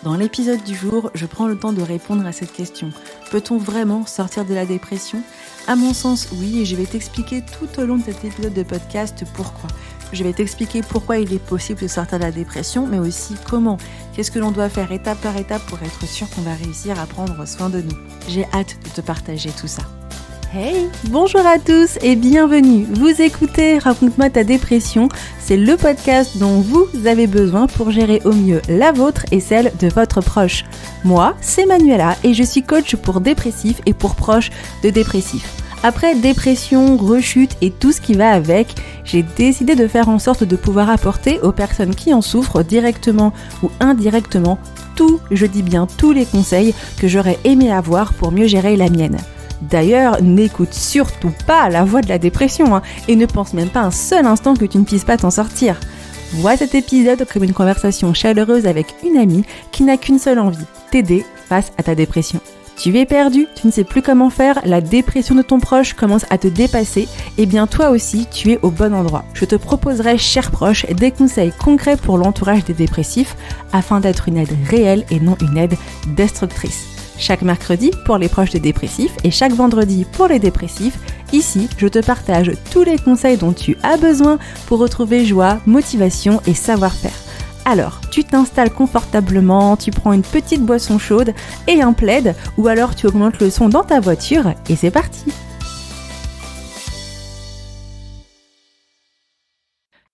Dans l'épisode du jour, je prends le temps de répondre à cette question. Peut-on vraiment sortir de la dépression ? À mon sens, oui, et je vais t'expliquer tout au long de cet épisode de podcast pourquoi. Je vais t'expliquer pourquoi il est possible de sortir de la dépression, mais aussi comment. Qu'est-ce que l'on doit faire étape par étape pour être sûr qu'on va réussir à prendre soin de nous. J'ai hâte de te partager tout ça. Hey, bonjour à tous et bienvenue. Vous écoutez Raconte-moi ta dépression. C'est le podcast dont vous avez besoin pour gérer au mieux la vôtre et celle de votre proche. Moi, c'est Manuela et je suis coach pour dépressifs et pour proches de dépressifs. Après dépression, rechute et tout ce qui va avec, j'ai décidé de faire en sorte de pouvoir apporter aux personnes qui en souffrent directement ou indirectement je dis bien tous les conseils que j'aurais aimé avoir pour mieux gérer la mienne. D'ailleurs, n'écoute surtout pas la voix de la dépression et ne pense même pas un seul instant que tu ne puisses pas t'en sortir. Vois cet épisode comme une conversation chaleureuse avec une amie qui n'a qu'une seule envie, t'aider face à ta dépression. Tu es perdu, tu ne sais plus comment faire, la dépression de ton proche commence à te dépasser, et bien toi aussi, tu es au bon endroit. Je te proposerai, cher proche, des conseils concrets pour l'entourage des dépressifs afin d'être une aide réelle et non une aide destructrice. Chaque mercredi pour les proches des dépressifs et chaque vendredi pour les dépressifs, ici, je te partage tous les conseils dont tu as besoin pour retrouver joie, motivation et savoir-faire. Alors, tu t'installes confortablement, tu prends une petite boisson chaude et un plaid, ou alors tu augmentes le son dans ta voiture et c'est parti!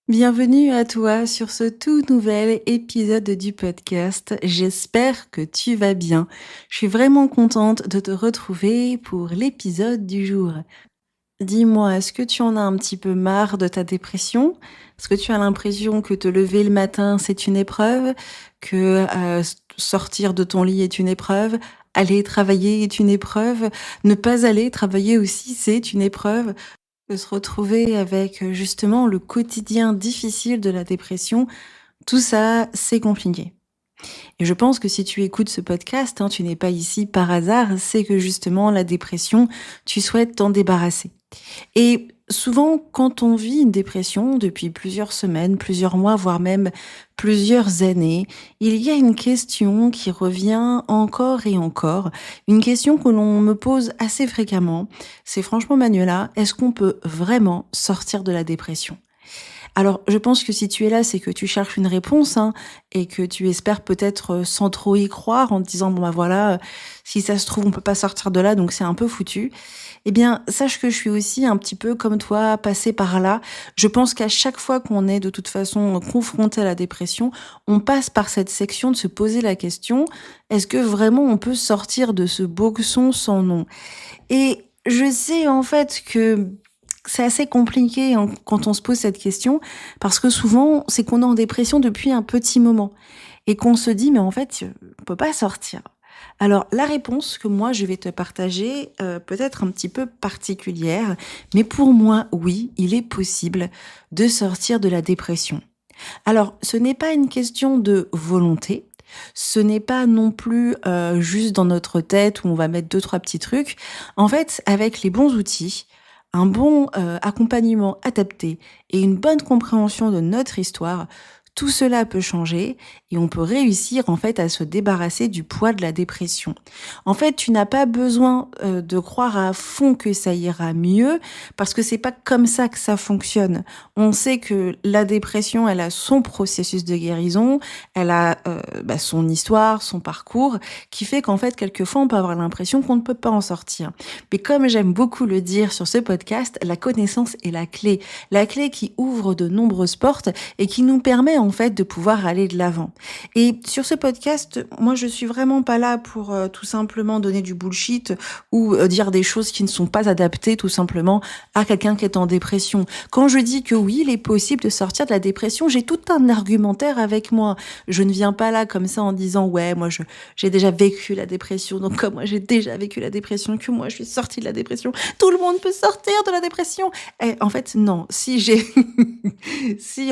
Bienvenue à toi sur ce tout nouvel épisode du podcast. J'espère que tu vas bien. Je suis vraiment contente de te retrouver pour l'épisode du jour. Dis-moi, est-ce que tu en as un petit peu marre de ta dépression ? Est-ce que tu as l'impression que te lever le matin, c'est une épreuve ? Que sortir de ton lit est une épreuve ? Aller travailler est une épreuve ? Ne pas aller travailler aussi, c'est une épreuve ? De se retrouver avec justement le quotidien difficile de la dépression, tout ça, c'est compliqué. Et je pense que si tu écoutes ce podcast, tu n'es pas ici par hasard, c'est que justement la dépression, tu souhaites t'en débarrasser. Et souvent, quand on vit une dépression depuis plusieurs semaines, plusieurs mois, voire même plusieurs années, il y a une question qui revient encore et encore, une question que l'on me pose assez fréquemment. C'est franchement, Manuela, est-ce qu'on peut vraiment sortir de la dépression ? Alors, je pense que si tu es là, c'est que tu cherches une réponse et que tu espères peut-être sans trop y croire en te disant, bon bah voilà, si ça se trouve, on peut pas sortir de là, donc c'est un peu foutu. Eh bien, sache que je suis aussi un petit peu comme toi, passée par là. Je pense qu'à chaque fois qu'on est de toute façon confronté à la dépression, on passe par cette section de se poser la question, est-ce que vraiment on peut sortir de ce boxon sans nom ? Et je sais en fait que c'est assez compliqué quand on se pose cette question, parce que souvent, c'est qu'on est en dépression depuis un petit moment et qu'on se dit, mais en fait, on peut pas sortir. Alors, la réponse que moi, je vais te partager, peut être un petit peu particulière, mais pour moi, oui, il est possible de sortir de la dépression. Alors, ce n'est pas une question de volonté, ce n'est pas non plus juste dans notre tête où on va mettre 2-3 petits trucs. En fait, avec les bons outils, un bon accompagnement adapté et une bonne compréhension de notre histoire, tout cela peut changer et on peut réussir en fait à se débarrasser du poids de la dépression. En fait, tu n'as pas besoin de croire à fond que ça ira mieux parce que c'est pas comme ça que ça fonctionne. On sait que la dépression, elle a son processus de guérison, elle a son histoire, son parcours qui fait qu'en fait quelquefois on peut avoir l'impression qu'on ne peut pas en sortir. Mais comme j'aime beaucoup le dire sur ce podcast, la connaissance est la clé qui ouvre de nombreuses portes et qui nous permet en fait de pouvoir aller de l'avant. Et sur ce podcast, moi je suis vraiment pas là pour tout simplement donner du bullshit ou dire des choses qui ne sont pas adaptées tout simplement à quelqu'un qui est en dépression. Quand je dis que oui, il est possible de sortir de la dépression, j'ai tout un argumentaire avec moi. Je ne viens pas là comme ça en disant ouais, moi j'ai déjà vécu la dépression, donc comme moi j'ai déjà vécu la dépression, que moi je suis sortie de la dépression, tout le monde peut sortir de la dépression. Et en fait non, si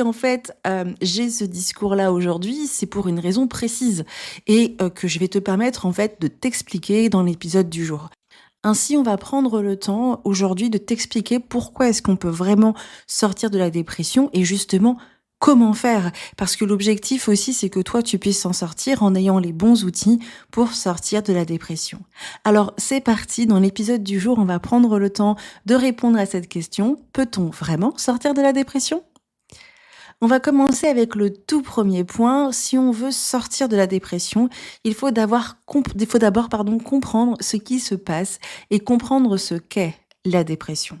en fait j'ai ce discours-là aujourd'hui, c'est pour une raison précise et que je vais te permettre en fait de t'expliquer dans l'épisode du jour. Ainsi, on va prendre le temps aujourd'hui de t'expliquer pourquoi est-ce qu'on peut vraiment sortir de la dépression et justement comment faire. Parce que l'objectif aussi, c'est que toi, tu puisses s'en sortir en ayant les bons outils pour sortir de la dépression. Alors, c'est parti. Dans l'épisode du jour, on va prendre le temps de répondre à cette question. Peut-on vraiment sortir de la dépression? On va commencer avec le tout premier point. Si on veut sortir de la dépression, il faut d'abord comprendre ce qui se passe et comprendre ce qu'est la dépression.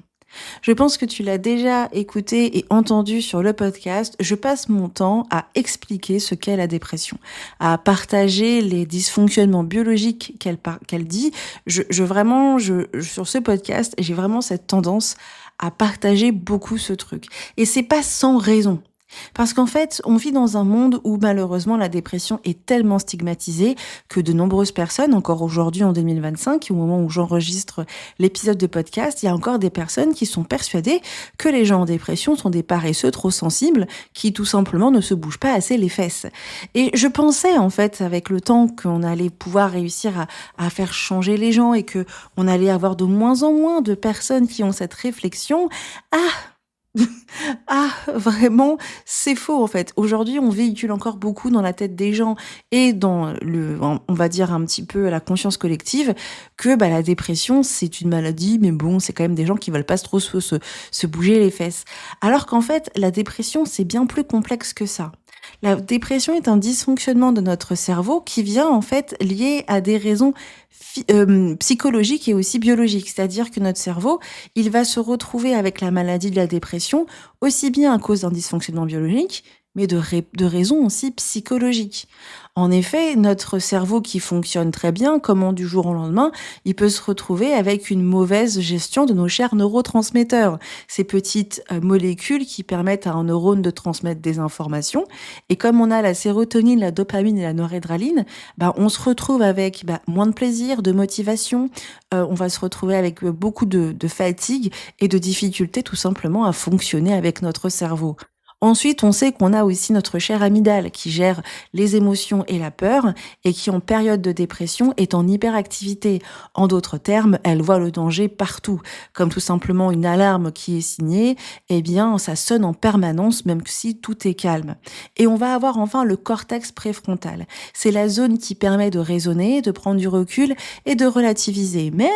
Je pense que tu l'as déjà écouté et entendu sur le podcast. Je passe mon temps à expliquer ce qu'est la dépression, à partager les dysfonctionnements biologiques qu'elle dit. Sur ce podcast, j'ai vraiment cette tendance à partager beaucoup ce truc. Et c'est pas sans raison. Parce qu'en fait, on vit dans un monde où malheureusement la dépression est tellement stigmatisée que de nombreuses personnes, encore aujourd'hui en 2025, au moment où j'enregistre l'épisode de podcast, il y a encore des personnes qui sont persuadées que les gens en dépression sont des paresseux trop sensibles qui tout simplement ne se bougent pas assez les fesses. Et je pensais en fait avec le temps qu'on allait pouvoir réussir à faire changer les gens et que on allait avoir de moins en moins de personnes qui ont cette réflexion. Ah, vraiment, c'est faux en fait. Aujourd'hui, on véhicule encore beaucoup dans la tête des gens et on va dire un petit peu la conscience collective que la dépression, c'est une maladie, mais bon, c'est quand même des gens qui veulent pas trop se bouger les fesses. Alors qu'en fait, la dépression, c'est bien plus complexe que ça. La dépression est un dysfonctionnement de notre cerveau qui vient en fait lié à des raisons psychologiques et aussi biologiques. C'est-à-dire que notre cerveau, il va se retrouver avec la maladie de la dépression aussi bien à cause d'un dysfonctionnement biologique, mais de raisons aussi psychologiques. En effet, notre cerveau qui fonctionne très bien, comment du jour au lendemain, il peut se retrouver avec une mauvaise gestion de nos chers neurotransmetteurs, ces petites molécules qui permettent à un neurone de transmettre des informations. Et comme on a la sérotonine, la dopamine et la noradrénaline, on se retrouve avec moins de plaisir, de motivation, on va se retrouver avec beaucoup de fatigue et de difficultés tout simplement à fonctionner avec notre cerveau. Ensuite, on sait qu'on a aussi notre cher amygdale qui gère les émotions et la peur et qui, en période de dépression, est en hyperactivité. En d'autres termes, elle voit le danger partout. Comme tout simplement une alarme qui est signée, eh bien, ça sonne en permanence, même si tout est calme. Et on va avoir enfin le cortex préfrontal. C'est la zone qui permet de raisonner, de prendre du recul et de relativiser. Mais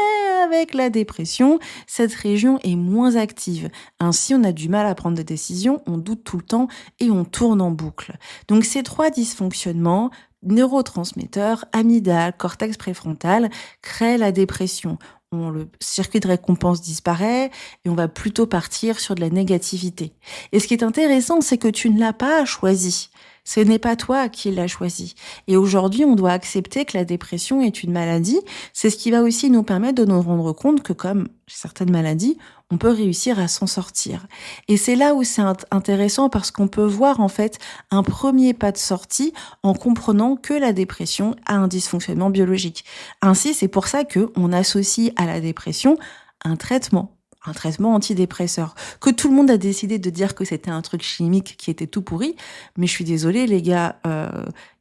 avec la dépression, cette région est moins active. Ainsi, on a du mal à prendre des décisions, on doute tout le temps et on tourne en boucle. Donc ces trois dysfonctionnements, neurotransmetteurs, amygdale, cortex préfrontal, créent la dépression. Le circuit de récompense disparaît et on va plutôt partir sur de la négativité. Et ce qui est intéressant, c'est que tu ne l'as pas choisi. Ce n'est pas toi qui l'as choisi. Et aujourd'hui, on doit accepter que la dépression est une maladie. C'est ce qui va aussi nous permettre de nous rendre compte que comme certaines maladies, on peut réussir à s'en sortir. Et c'est là où c'est intéressant parce qu'on peut voir en fait un premier pas de sortie en comprenant que la dépression a un dysfonctionnement biologique. Ainsi, c'est pour ça que on associe à la dépression un traitement antidépresseur, que tout le monde a décidé de dire que c'était un truc chimique qui était tout pourri, mais je suis désolée les gars,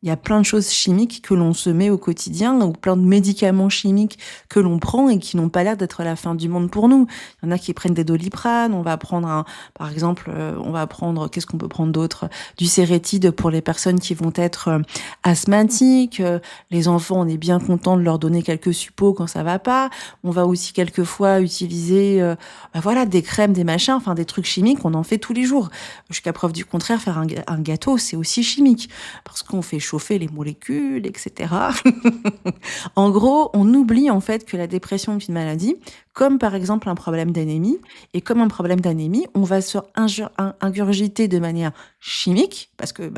il y a plein de choses chimiques que l'on se met au quotidien, ou plein de médicaments chimiques que l'on prend et qui n'ont pas l'air d'être la fin du monde pour nous. Il y en a qui prennent des Doliprane, on va prendre par exemple, qu'est-ce qu'on peut prendre d'autre? Du Sérétide pour les personnes qui vont être asthmatiques, les enfants, on est bien content de leur donner quelques suppos quand ça va pas. On va aussi quelquefois utiliser des crèmes, des machins, enfin des trucs chimiques, on en fait tous les jours. Jusqu'à preuve du contraire, faire un gâteau, c'est aussi chimique, parce qu'on fait chauffer les molécules, etc. En gros, on oublie en fait que la dépression est une maladie, comme par exemple un problème d'anémie. Et comme un problème d'anémie, on va se ingurgiter de manière chimique, parce que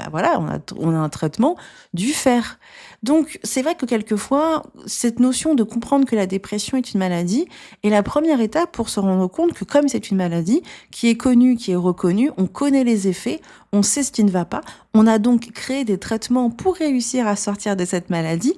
on a un traitement, du fer. Donc c'est vrai que quelquefois, cette notion de comprendre que la dépression est une maladie est la première étape pour se rendre compte que comme c'est une maladie qui est connue, qui est reconnue, on connaît les effets, on sait ce qui ne va pas, on a donc créé des traitements pour réussir à sortir de cette maladie,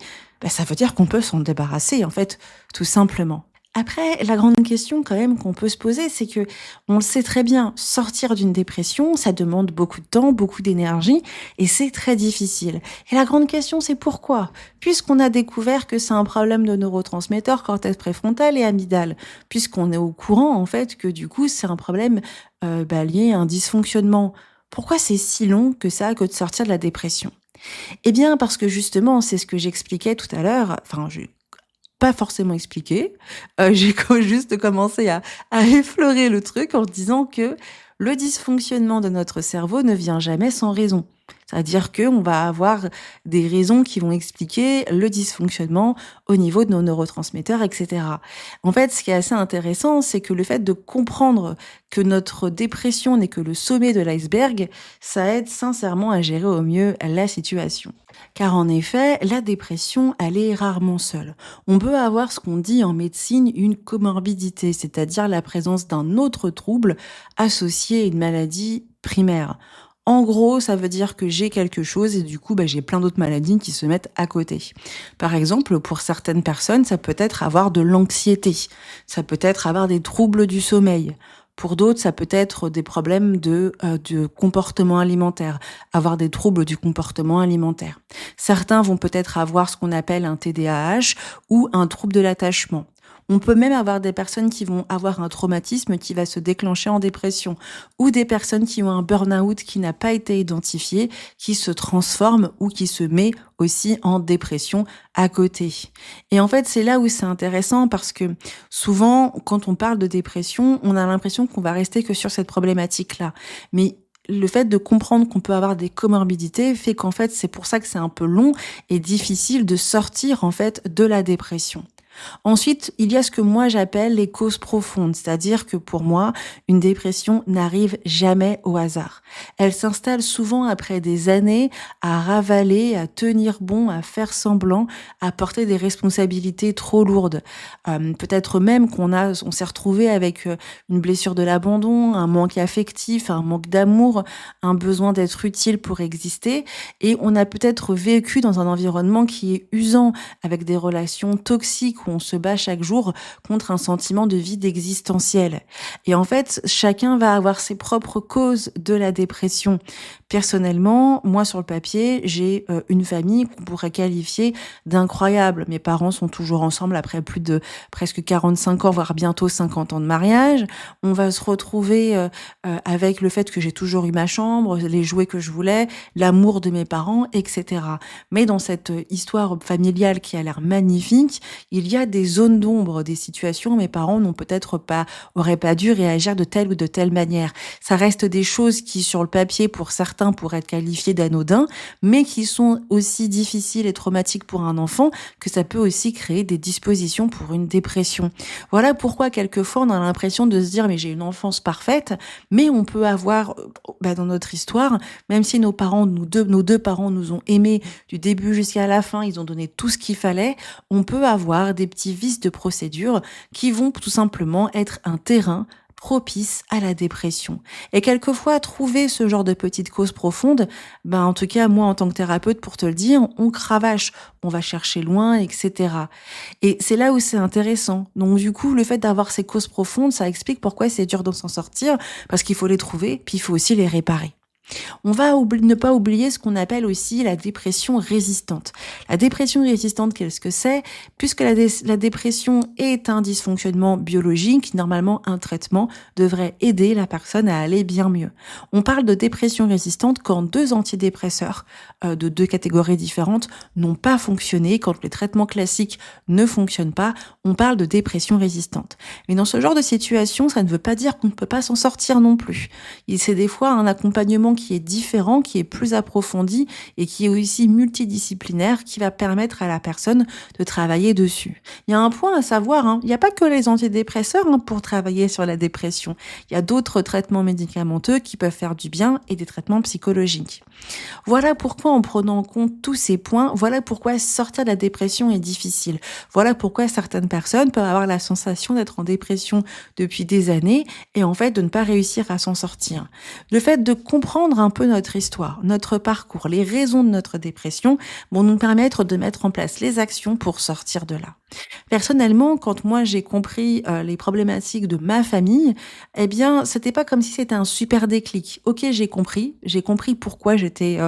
ça veut dire qu'on peut s'en débarrasser, en fait, tout simplement. Après, la grande question quand même qu'on peut se poser, c'est que on le sait très bien, sortir d'une dépression, ça demande beaucoup de temps, beaucoup d'énergie, et c'est très difficile. Et la grande question, c'est pourquoi? Puisqu'on a découvert que c'est un problème de neurotransmetteurs, cortex préfrontal et amygdale, puisqu'on est au courant en fait que du coup c'est un problème lié à un dysfonctionnement. Pourquoi c'est si long que ça, que de sortir de la dépression? Eh bien, parce que justement, c'est ce que j'expliquais tout à l'heure, enfin, j'ai pas forcément expliqué, j'ai juste commencé à effleurer le truc en disant que le dysfonctionnement de notre cerveau ne vient jamais sans raison. C'est-à-dire qu'on va avoir des raisons qui vont expliquer le dysfonctionnement au niveau de nos neurotransmetteurs, et cetera. En fait, ce qui est assez intéressant, c'est que le fait de comprendre que notre dépression n'est que le sommet de l'iceberg, ça aide sincèrement à gérer au mieux la situation. Car en effet, la dépression, elle est rarement seule. On peut avoir ce qu'on dit en médecine une comorbidité, c'est-à-dire la présence d'un autre trouble associé à une maladie primaire. En gros, ça veut dire que j'ai quelque chose et du coup, j'ai plein d'autres maladies qui se mettent à côté. Par exemple, pour certaines personnes, ça peut être avoir de l'anxiété, ça peut être avoir des troubles du sommeil. Pour d'autres, ça peut être des problèmes de comportement alimentaire, avoir des troubles du comportement alimentaire. Certains vont peut-être avoir ce qu'on appelle un TDAH ou un trouble de l'attachement. On peut même avoir des personnes qui vont avoir un traumatisme qui va se déclencher en dépression ou des personnes qui ont un burn-out qui n'a pas été identifié, qui se transforme ou qui se met aussi en dépression à côté. Et en fait, c'est là où c'est intéressant parce que souvent, quand on parle de dépression, on a l'impression qu'on va rester que sur cette problématique-là. Mais le fait de comprendre qu'on peut avoir des comorbidités fait qu'en fait, c'est pour ça que c'est un peu long et difficile de sortir en fait de la dépression. Ensuite, il y a ce que moi j'appelle les causes profondes, c'est-à-dire que pour moi, une dépression n'arrive jamais au hasard. Elle s'installe souvent après des années à ravaler, à tenir bon, à faire semblant, à porter des responsabilités trop lourdes. Peut-être même on s'est retrouvé avec une blessure de l'abandon, un manque affectif, un manque d'amour, un besoin d'être utile pour exister, et on a peut-être vécu dans un environnement qui est usant, avec des relations toxiques où on se bat chaque jour contre un sentiment de vide existentiel. Et en fait, chacun va avoir ses propres causes de la dépression. Personnellement, moi sur le papier, j'ai une famille qu'on pourrait qualifier d'incroyable. Mes parents sont toujours ensemble après plus de presque 45 ans, voire bientôt 50 ans de mariage. On va se retrouver avec le fait que j'ai toujours eu ma chambre, les jouets que je voulais, l'amour de mes parents, etc. Mais dans cette histoire familiale qui a l'air magnifique, il y a des zones d'ombre, des situations où mes parents auraient pas dû réagir de telle ou de telle manière. Ça reste des choses qui, sur le papier, pour certains, pourraient être qualifiées d'anodins, mais qui sont aussi difficiles et traumatiques pour un enfant que ça peut aussi créer des dispositions pour une dépression. Voilà pourquoi, quelquefois, on a l'impression de se dire, mais j'ai une enfance parfaite, mais on peut avoir, dans notre histoire, même si nos deux parents nous ont aimés du début jusqu'à la fin, ils ont donné tout ce qu'il fallait, on peut avoir des petits vices de procédure qui vont tout simplement être un terrain propice à la dépression. Et quelquefois, trouver ce genre de petites causes profondes, en tout cas, moi, en tant que thérapeute, pour te le dire, on cravache, on va chercher loin, etc. Et c'est là où c'est intéressant. Donc, du coup, le fait d'avoir ces causes profondes, ça explique pourquoi c'est dur de s'en sortir, parce qu'il faut les trouver, puis il faut aussi les réparer. On va ne pas oublier ce qu'on appelle aussi la dépression résistante. La dépression résistante, qu'est-ce que c'est? Puisque la dépression est un dysfonctionnement biologique, normalement un traitement devrait aider la personne à aller bien mieux. On parle de dépression résistante quand deux antidépresseurs de deux catégories différentes n'ont pas fonctionné, quand les traitements classiques ne fonctionnent pas, on parle de dépression résistante. Mais dans ce genre de situation, ça ne veut pas dire qu'on ne peut pas s'en sortir non plus. C'est des fois un accompagnement qui est différent, qui est plus approfondi et qui est aussi multidisciplinaire, qui va permettre à la personne de travailler dessus. Il y a un point à savoir, il n'y a pas que les antidépresseurs pour travailler sur la dépression. Il y a d'autres traitements médicamenteux qui peuvent faire du bien et des traitements psychologiques. Voilà pourquoi, en prenant en compte tous ces points, voilà pourquoi sortir de la dépression est difficile. Voilà pourquoi certaines personnes peuvent avoir la sensation d'être en dépression depuis des années et en fait de ne pas réussir à s'en sortir. Le fait de comprendre un peu notre histoire, notre parcours, les raisons de notre dépression vont nous permettre de mettre en place les actions pour sortir de là. Personnellement, quand moi j'ai compris les problématiques de ma famille, c'était pas comme si c'était un super déclic. Ok, j'ai compris pourquoi j'étais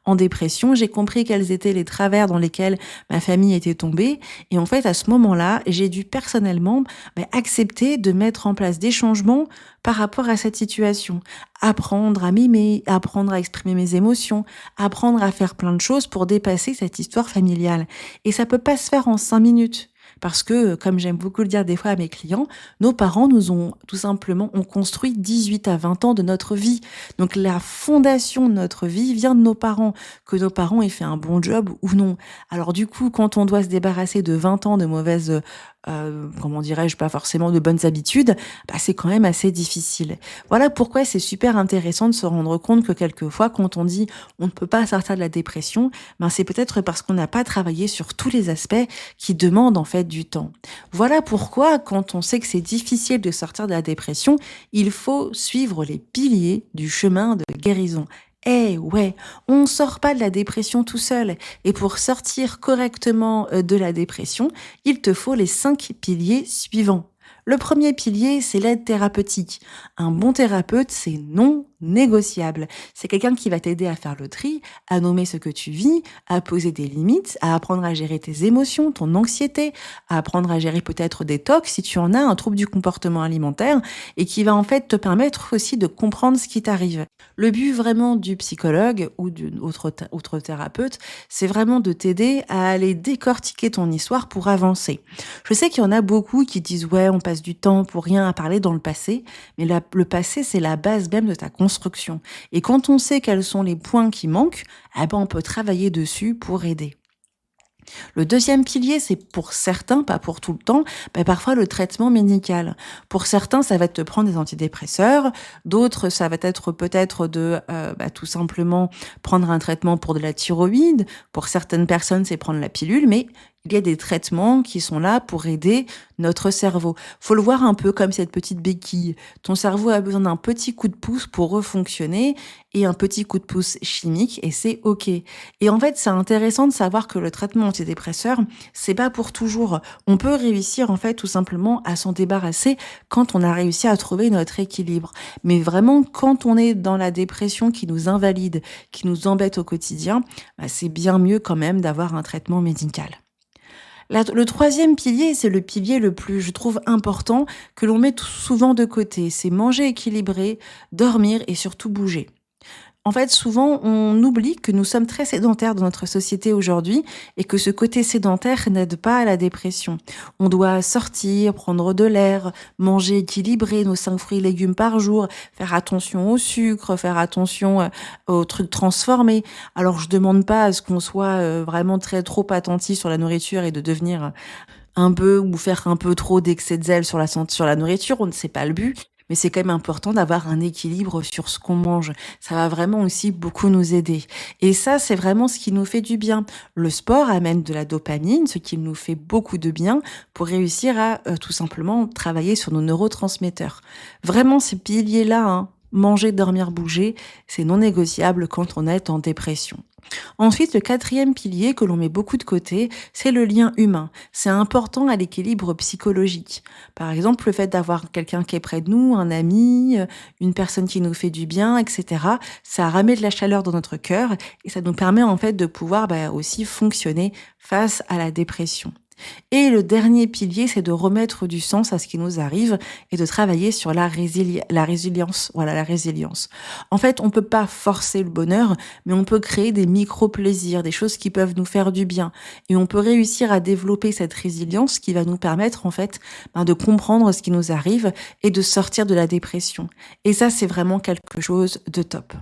en dépression, j'ai compris quels étaient les travers dans lesquels ma famille était tombée, et en fait à ce moment-là, j'ai dû personnellement accepter de mettre en place des changements par rapport à cette situation. Apprendre à m'aimer, apprendre à exprimer mes émotions, apprendre à faire plein de choses pour dépasser cette histoire familiale. Et ça peut pas se faire en 5 minutes. Parce que, comme j'aime beaucoup le dire des fois à mes clients, nos parents nous ont tout simplement ont construit 18 à 20 ans de notre vie. Donc la fondation de notre vie vient de nos parents, que nos parents aient fait un bon job ou non. Alors du coup, quand on doit se débarrasser de 20 ans de mauvaises, comment dirais-je, pas forcément de bonnes habitudes, bah, c'est quand même assez difficile. Voilà pourquoi c'est super intéressant de se rendre compte que quelquefois, quand on dit on ne peut pas sortir de la dépression, ben c'est peut-être parce qu'on n'a pas travaillé sur tous les aspects qui demandent en fait du temps. Voilà pourquoi, quand on sait que c'est difficile de sortir de la dépression, il faut suivre les piliers du chemin de guérison. Eh ouais, on sort pas de la dépression tout seul. Et pour sortir correctement de la dépression, il te faut les 5 piliers suivants. Le premier pilier, c'est l'aide thérapeutique. Un bon thérapeute, c'est non négociable. C'est quelqu'un qui va t'aider à faire le tri, à nommer ce que tu vis, à poser des limites, à apprendre à gérer tes émotions, ton anxiété, à apprendre à gérer peut-être des tocs si tu en as, un trouble du comportement alimentaire, et qui va en fait te permettre aussi de comprendre ce qui t'arrive. Le but vraiment du psychologue ou d'une autre thérapeute, c'est vraiment de t'aider à aller décortiquer ton histoire pour avancer. Je sais qu'il y en a beaucoup qui disent ouais, on passe du temps pour rien à parler dans le passé, mais le passé, c'est la base même de ta construction. Et quand on sait quels sont les points qui manquent, eh ben on peut travailler dessus pour aider. Le deuxième pilier, c'est pour certains, pas pour tout le temps, parfois le traitement médical. Pour certains, ça va être de prendre des antidépresseurs, d'autres, ça va être peut-être de tout simplement prendre un traitement pour de la thyroïde. Pour certaines personnes, c'est prendre la pilule, mais il y a des traitements qui sont là pour aider notre cerveau. Faut le voir un peu comme cette petite béquille. Ton cerveau a besoin d'un petit coup de pouce pour refonctionner et un petit coup de pouce chimique et c'est OK. Et en fait, c'est intéressant de savoir que le traitement antidépresseur, c'est pas pour toujours. On peut réussir en fait tout simplement à s'en débarrasser quand on a réussi à trouver notre équilibre. Mais vraiment, quand on est dans la dépression qui nous invalide, qui nous embête au quotidien, c'est bien mieux quand même d'avoir un traitement médical. Le troisième pilier, c'est le pilier le plus, je trouve, important, que l'on met souvent de côté. C'est manger équilibré, dormir et surtout bouger. En fait, souvent, on oublie que nous sommes très sédentaires dans notre société aujourd'hui et que ce côté sédentaire n'aide pas à la dépression. On doit sortir, prendre de l'air, manger équilibré, nos 5 fruits et légumes par jour, faire attention au sucre, faire attention aux trucs transformés. Alors, je demande pas à ce qu'on soit vraiment trop attentif sur la nourriture et de devenir un peu ou faire un peu trop d'excès de zèle sur la nourriture, on ne sait pas le but. Mais c'est quand même important d'avoir un équilibre sur ce qu'on mange. Ça va vraiment aussi beaucoup nous aider. Et ça, c'est vraiment ce qui nous fait du bien. Le sport amène de la dopamine, ce qui nous fait beaucoup de bien pour réussir à tout simplement travailler sur nos neurotransmetteurs. Vraiment, ces piliers-là, hein, manger, dormir, bouger, c'est non négociable quand on est en dépression. Ensuite, le quatrième pilier que l'on met beaucoup de côté, c'est le lien humain. C'est important à l'équilibre psychologique. Par exemple, le fait d'avoir quelqu'un qui est près de nous, un ami, une personne qui nous fait du bien, etc. Ça ramène de la chaleur dans notre cœur et ça nous permet en fait de pouvoir aussi fonctionner face à la dépression. Et le dernier pilier, c'est de remettre du sens à ce qui nous arrive et de travailler sur la résilience. Voilà, la résilience. En fait, on peut pas forcer le bonheur, mais on peut créer des micro-plaisirs, des choses qui peuvent nous faire du bien. Et on peut réussir à développer cette résilience qui va nous permettre, en fait, de comprendre ce qui nous arrive et de sortir de la dépression. Et ça, c'est vraiment quelque chose de top.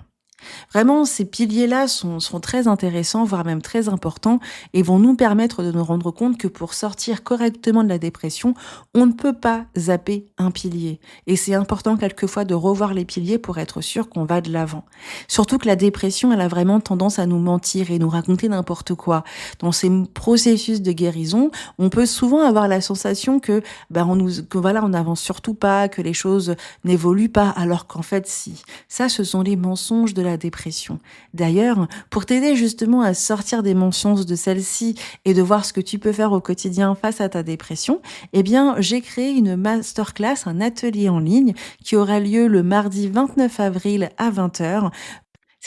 Vraiment, ces piliers-là sont très intéressants, voire même très importants, et vont nous permettre de nous rendre compte que pour sortir correctement de la dépression, on ne peut pas zapper un pilier. Et c'est important quelquefois de revoir les piliers pour être sûr qu'on va de l'avant. Surtout que la dépression, elle a vraiment tendance à nous mentir et nous raconter n'importe quoi. Dans ces processus de guérison, on peut souvent avoir la sensation que on n'avance surtout pas, que les choses n'évoluent pas, alors qu'en fait, si. Ça, ce sont les mensonges de la dépression. D'ailleurs, pour t'aider justement à sortir des mensonges de celle-ci et de voir ce que tu peux faire au quotidien face à ta dépression, j'ai créé une masterclass, un atelier en ligne qui aura lieu le mardi 29 avril à 20 h.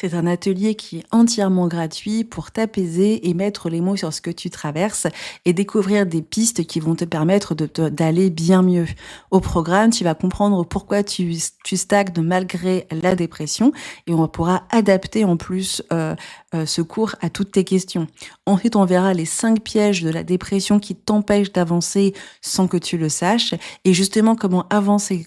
C'est un atelier qui est entièrement gratuit pour t'apaiser et mettre les mots sur ce que tu traverses et découvrir des pistes qui vont te permettre d'aller bien mieux. Au programme, tu vas comprendre pourquoi tu stagnes malgré la dépression et on pourra adapter en plus ce cours à toutes tes questions. Ensuite, on verra les 5 pièges de la dépression qui t'empêchent d'avancer sans que tu le saches et justement comment avancer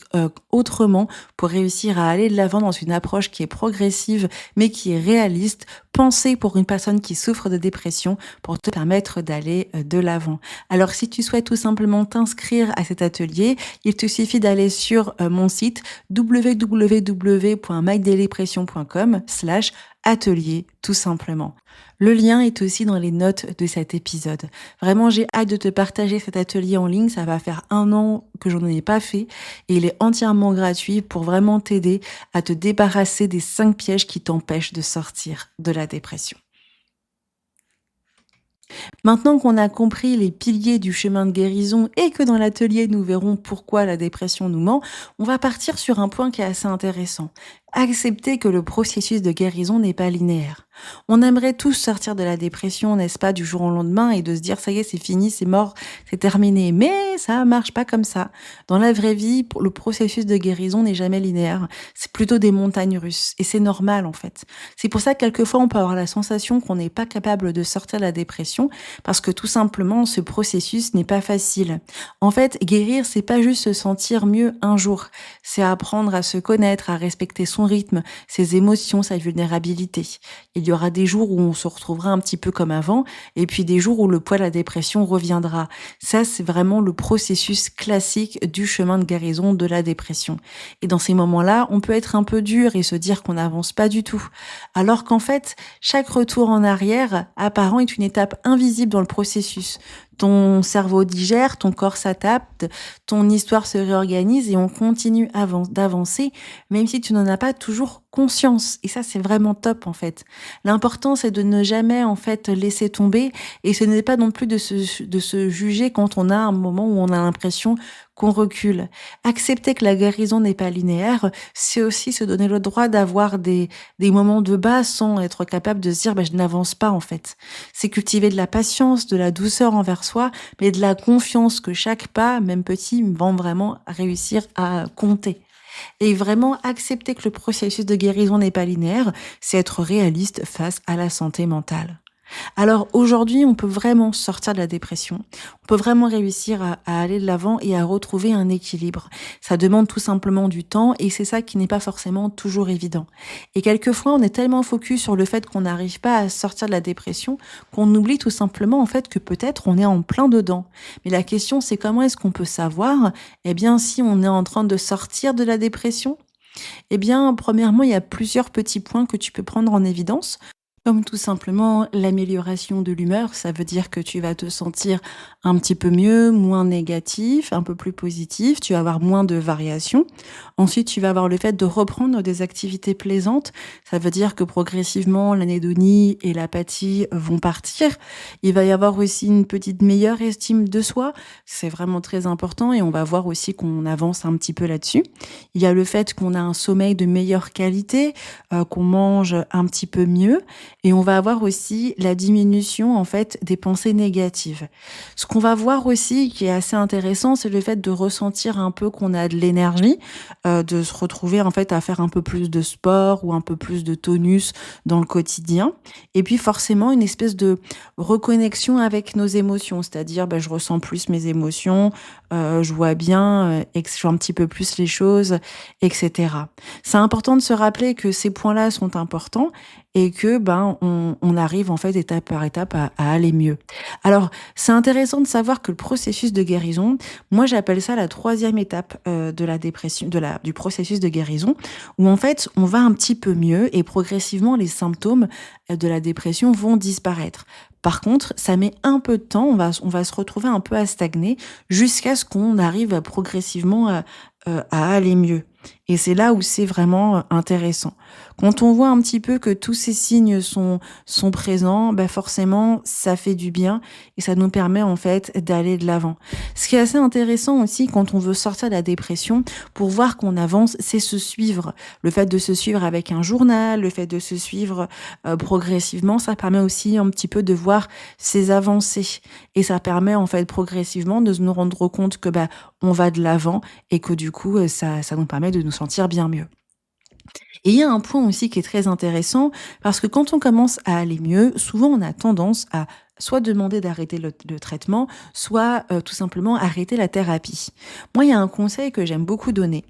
autrement pour réussir à aller de l'avant dans une approche qui est progressive mais qui est réaliste, pensée pour une personne qui souffre de dépression pour te permettre d'aller de l'avant. Alors si tu souhaites tout simplement t'inscrire à cet atelier, il te suffit d'aller sur mon site www.mydailypression.com/atelier tout simplement. Le lien est aussi dans les notes de cet épisode. Vraiment, j'ai hâte de te partager cet atelier en ligne. Ça va faire 1 an que je n'en ai pas fait et il est entièrement gratuit pour vraiment t'aider à te débarrasser des 5 pièges qui t'empêchent de sortir de la dépression. Maintenant qu'on a compris les piliers du chemin de guérison et que dans l'atelier nous verrons pourquoi la dépression nous ment, on va partir sur un point qui est assez intéressant. Accepter que le processus de guérison n'est pas linéaire. On aimerait tous sortir de la dépression, n'est-ce pas, du jour au lendemain et de se dire ça y est, c'est fini, c'est mort, c'est terminé. Mais ça marche pas comme ça. Dans la vraie vie, le processus de guérison n'est jamais linéaire. C'est plutôt des montagnes russes et c'est normal en fait. C'est pour ça que quelquefois on peut avoir la sensation qu'on n'est pas capable de sortir de la dépression parce que tout simplement ce processus n'est pas facile. En fait, guérir, c'est pas juste se sentir mieux un jour. C'est apprendre à se connaître, à respecter son rythme, ses émotions, sa vulnérabilité. Il y aura des jours où on se retrouvera un petit peu comme avant, et puis des jours où le poids de la dépression reviendra. Ça, c'est vraiment le processus classique du chemin de guérison de la dépression. Et dans ces moments-là, on peut être un peu dur et se dire qu'on n'avance pas du tout. Alors qu'en fait, chaque retour en arrière apparent est une étape invisible dans le processus. Ton cerveau digère, ton corps s'adapte, ton histoire se réorganise et on continue d'avancer, même si tu n'en as pas toujours conscience. Et ça, c'est vraiment top, en fait. L'important, c'est de ne jamais, en fait, laisser tomber. Et ce n'est pas non plus de se juger quand on a un moment où on a l'impression qu'on recule. Accepter que la guérison n'est pas linéaire, c'est aussi se donner le droit d'avoir des moments de bas sans être capable de se dire, je n'avance pas, en fait. C'est cultiver de la patience, de la douceur envers soi, mais de la confiance que chaque pas, même petit, va vraiment réussir à compter. Et vraiment accepter que le processus de guérison n'est pas linéaire, c'est être réaliste face à la santé mentale. Alors aujourd'hui, on peut vraiment sortir de la dépression. On peut vraiment réussir à aller de l'avant et à retrouver un équilibre. Ça demande tout simplement du temps et c'est ça qui n'est pas forcément toujours évident. Et quelquefois, on est tellement focus sur le fait qu'on n'arrive pas à sortir de la dépression qu'on oublie tout simplement en fait que peut-être on est en plein dedans. Mais la question, c'est comment est-ce qu'on peut savoir, si on est en train de sortir de la dépression? Premièrement, il y a plusieurs petits points que tu peux prendre en évidence. Comme tout simplement l'amélioration de l'humeur, ça veut dire que tu vas te sentir un petit peu mieux, moins négatif, un peu plus positif, tu vas avoir moins de variations. Ensuite, tu vas avoir le fait de reprendre des activités plaisantes, ça veut dire que progressivement l'anédonie et l'apathie vont partir. Il va y avoir aussi une petite meilleure estime de soi, c'est vraiment très important et on va voir aussi qu'on avance un petit peu là-dessus. Il y a le fait qu'on a un sommeil de meilleure qualité, qu'on mange un petit peu mieux. Et on va avoir aussi la diminution en fait des pensées négatives. Ce qu'on va voir aussi qui est assez intéressant, c'est le fait de ressentir un peu qu'on a de l'énergie, de se retrouver en fait à faire un peu plus de sport ou un peu plus de tonus dans le quotidien. Et puis forcément une espèce de reconnexion avec nos émotions, c'est-à-dire je ressens plus mes émotions, je vois bien, je vois un petit peu plus les choses, etc. C'est important de se rappeler que ces points-là sont importants et que on arrive en fait étape par étape à aller mieux. Alors c'est intéressant de savoir que le processus de guérison, moi j'appelle ça la 3e étape de la dépression, du processus de guérison, où en fait on va un petit peu mieux et progressivement les symptômes de la dépression vont disparaître. Par contre, ça met un peu de temps, on va se retrouver un peu à stagner jusqu'à ce qu'on arrive progressivement à aller mieux. Et c'est là où c'est vraiment intéressant. Quand on voit un petit peu que tous ces signes sont présents, bah forcément, ça fait du bien et ça nous permet en fait d'aller de l'avant. Ce qui est assez intéressant aussi quand on veut sortir de la dépression, pour voir qu'on avance, c'est se suivre. Le fait de se suivre avec un journal, le fait de se suivre progressivement, ça permet aussi un petit peu de voir ses avancées. Et ça permet en fait progressivement de nous rendre compte que bah, on va de l'avant et que du coup, ça nous permet de nous sentir bien mieux. Et il y a un point aussi qui est très intéressant, parce que quand on commence à aller mieux, souvent on a tendance à soit demander d'arrêter le traitement, soit tout simplement arrêter la thérapie. Moi, il y a un conseil que j'aime beaucoup donner.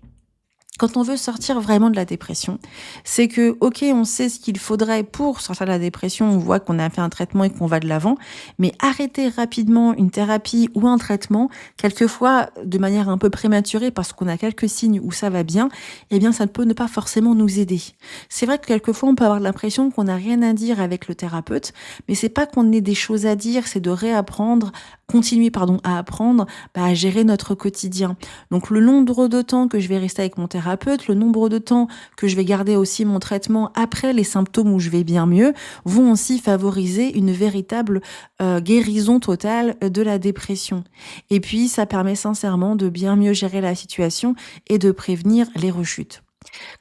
Quand on veut sortir vraiment de la dépression, c'est que, ok, on sait ce qu'il faudrait pour sortir de la dépression, on voit qu'on a fait un traitement et qu'on va de l'avant, mais arrêter rapidement une thérapie ou un traitement, quelquefois de manière un peu prématurée parce qu'on a quelques signes où ça va bien, eh bien ça ne peut ne pas forcément nous aider. C'est vrai que quelquefois on peut avoir l'impression qu'on n'a rien à dire avec le thérapeute, mais c'est pas qu'on ait des choses à dire, c'est de réapprendre, continuer à apprendre à gérer notre quotidien. Donc le nombre de temps que je vais rester avec mon thérapeute, le nombre de temps que je vais garder aussi mon traitement après les symptômes où je vais bien mieux, vont aussi favoriser une véritable guérison totale de la dépression. Et puis ça permet sincèrement de bien mieux gérer la situation et de prévenir les rechutes.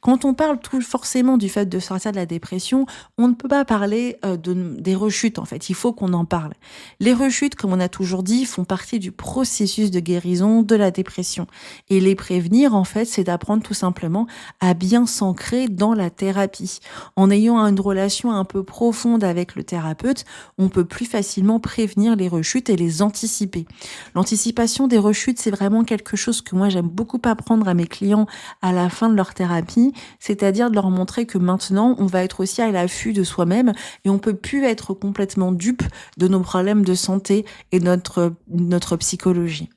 Quand on parle tout forcément du fait de sortir de la dépression, on ne peut pas parler des rechutes en fait, il faut qu'on en parle. Les rechutes, comme on a toujours dit, font partie du processus de guérison de la dépression. Et les prévenir en fait, c'est d'apprendre tout simplement à bien s'ancrer dans la thérapie. En ayant une relation un peu profonde avec le thérapeute, on peut plus facilement prévenir les rechutes et les anticiper. L'anticipation des rechutes, c'est vraiment quelque chose que moi j'aime beaucoup apprendre à mes clients à la fin de leur thérapie, c'est-à-dire de leur montrer que maintenant, on va être aussi à l'affût de soi-même et on peut plus être complètement dupe de nos problèmes de santé et de notre psychologie.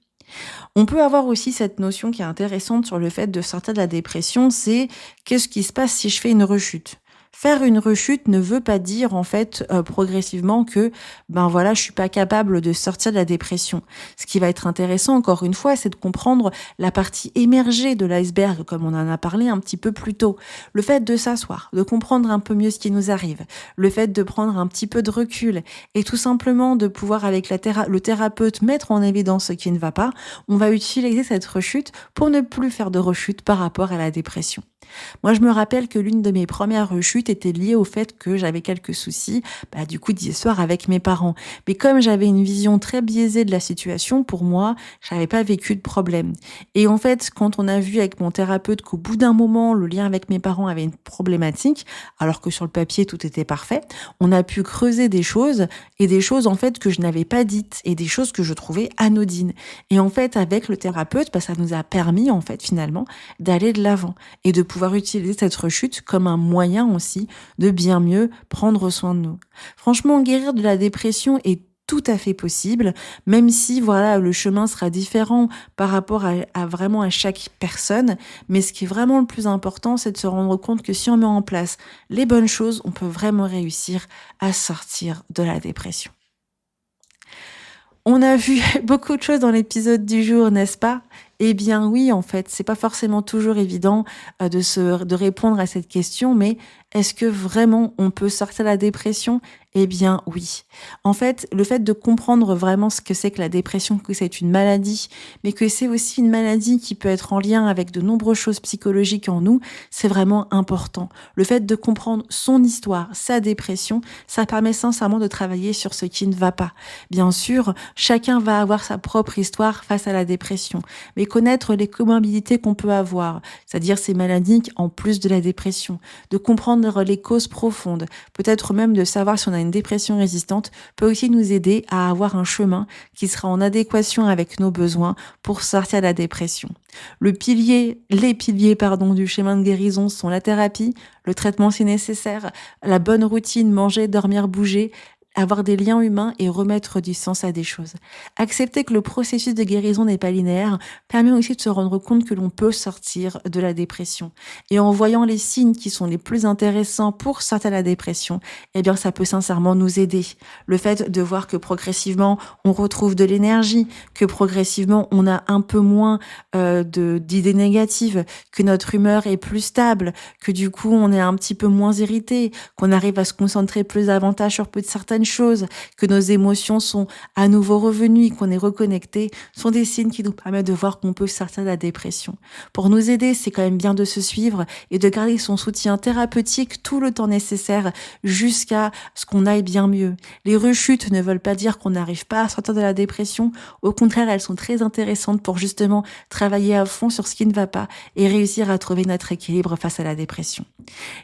On peut avoir aussi cette notion qui est intéressante sur le fait de sortir de la dépression, c'est qu'est-ce qui se passe si je fais une rechute? Faire une rechute ne veut pas dire en fait progressivement que je suis pas capable de sortir de la dépression. Ce qui va être intéressant encore une fois, c'est de comprendre la partie émergée de l'iceberg comme on en a parlé un petit peu plus tôt. Le fait de s'asseoir, de comprendre un peu mieux ce qui nous arrive, le fait de prendre un petit peu de recul et tout simplement de pouvoir avec le thérapeute mettre en évidence ce qui ne va pas, on va utiliser cette rechute pour ne plus faire de rechute par rapport à la dépression. Moi, je me rappelle que l'une de mes premières rechutes était liée au fait que j'avais quelques soucis, d'histoire avec mes parents. Mais comme j'avais une vision très biaisée de la situation, pour moi, j'avais pas vécu de problème. Et en fait, quand on a vu avec mon thérapeute qu'au bout d'un moment, le lien avec mes parents avait une problématique, alors que sur le papier, tout était parfait, on a pu creuser des choses et des choses, en fait, que je n'avais pas dites et des choses que je trouvais anodines. Et en fait, avec le thérapeute, ça nous a permis, en fait, finalement, d'aller de l'avant et de pouvoir utiliser cette rechute comme un moyen aussi de bien mieux prendre soin de nous. Franchement, guérir de la dépression est tout à fait possible, même si le chemin sera différent par rapport à vraiment à chaque personne. Mais ce qui est vraiment le plus important, c'est de se rendre compte que si on met en place les bonnes choses, on peut vraiment réussir à sortir de la dépression. On a vu beaucoup de choses dans l'épisode du jour, n'est-ce pas? Eh bien oui, en fait, c'est pas forcément toujours évident de répondre à cette question, mais est-ce que vraiment on peut sortir de la dépression? Eh bien oui. En fait, le fait de comprendre vraiment ce que c'est que la dépression, que c'est une maladie, mais que c'est aussi une maladie qui peut être en lien avec de nombreuses choses psychologiques en nous, c'est vraiment important. Le fait de comprendre son histoire, sa dépression, ça permet sincèrement de travailler sur ce qui ne va pas. Bien sûr, chacun va avoir sa propre histoire face à la dépression, mais connaître les comorbidités qu'on peut avoir, c'est-à-dire ces maladies en plus de la dépression, de comprendre les causes profondes, peut-être même de savoir si on a une dépression résistante, peut aussi nous aider à avoir un chemin qui sera en adéquation avec nos besoins pour sortir de la dépression. Les piliers, du chemin de guérison sont la thérapie, le traitement si nécessaire, la bonne routine, manger, dormir, bouger, avoir des liens humains et remettre du sens à des choses. Accepter que le processus de guérison n'est pas linéaire permet aussi de se rendre compte que l'on peut sortir de la dépression. Et en voyant les signes qui sont les plus intéressants pour sortir de la dépression, eh bien, ça peut sincèrement nous aider. Le fait de voir que progressivement, on retrouve de l'énergie, que progressivement, on a un peu moins d'idées négatives, que notre humeur est plus stable, que du coup, on est un petit peu moins irrité, qu'on arrive à se concentrer plus davantage sur certaines choses, que nos émotions sont à nouveau revenues, qu'on est reconnecté, sont des signes qui nous permettent de voir qu'on peut sortir de la dépression. Pour nous aider, c'est quand même bien de se suivre et de garder son soutien thérapeutique tout le temps nécessaire jusqu'à ce qu'on aille bien mieux. Les rechutes ne veulent pas dire qu'on n'arrive pas à sortir de la dépression. Au contraire, elles sont très intéressantes pour justement travailler à fond sur ce qui ne va pas et réussir à trouver notre équilibre face à la dépression.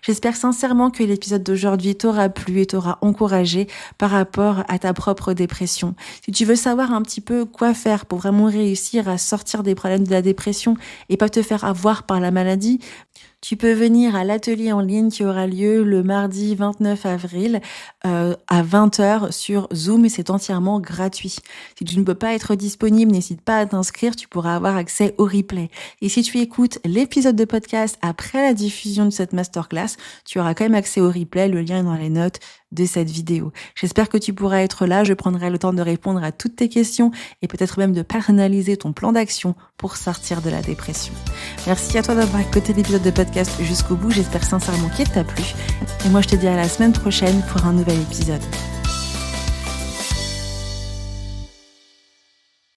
J'espère sincèrement que l'épisode d'aujourd'hui t'aura plu et t'aura encouragé par rapport à ta propre dépression. Si tu veux savoir un petit peu quoi faire pour vraiment réussir à sortir des problèmes de la dépression et pas te faire avoir par la maladie, tu peux venir à l'atelier en ligne qui aura lieu le mardi 29 avril à 20h sur Zoom et c'est entièrement gratuit. Si tu ne peux pas être disponible, n'hésite pas à t'inscrire, tu pourras avoir accès au replay. Et si tu écoutes l'épisode de podcast après la diffusion de cette masterclass, tu auras quand même accès au replay, le lien est dans les notes de cette vidéo. J'espère que tu pourras être là, je prendrai le temps de répondre à toutes tes questions et peut-être même de personnaliser ton plan d'action pour sortir de la dépression. Merci à toi d'avoir écouté l'épisode de podcast jusqu'au bout, j'espère sincèrement qu'il t'a plu. Et moi je te dis à la semaine prochaine pour un nouvel épisode.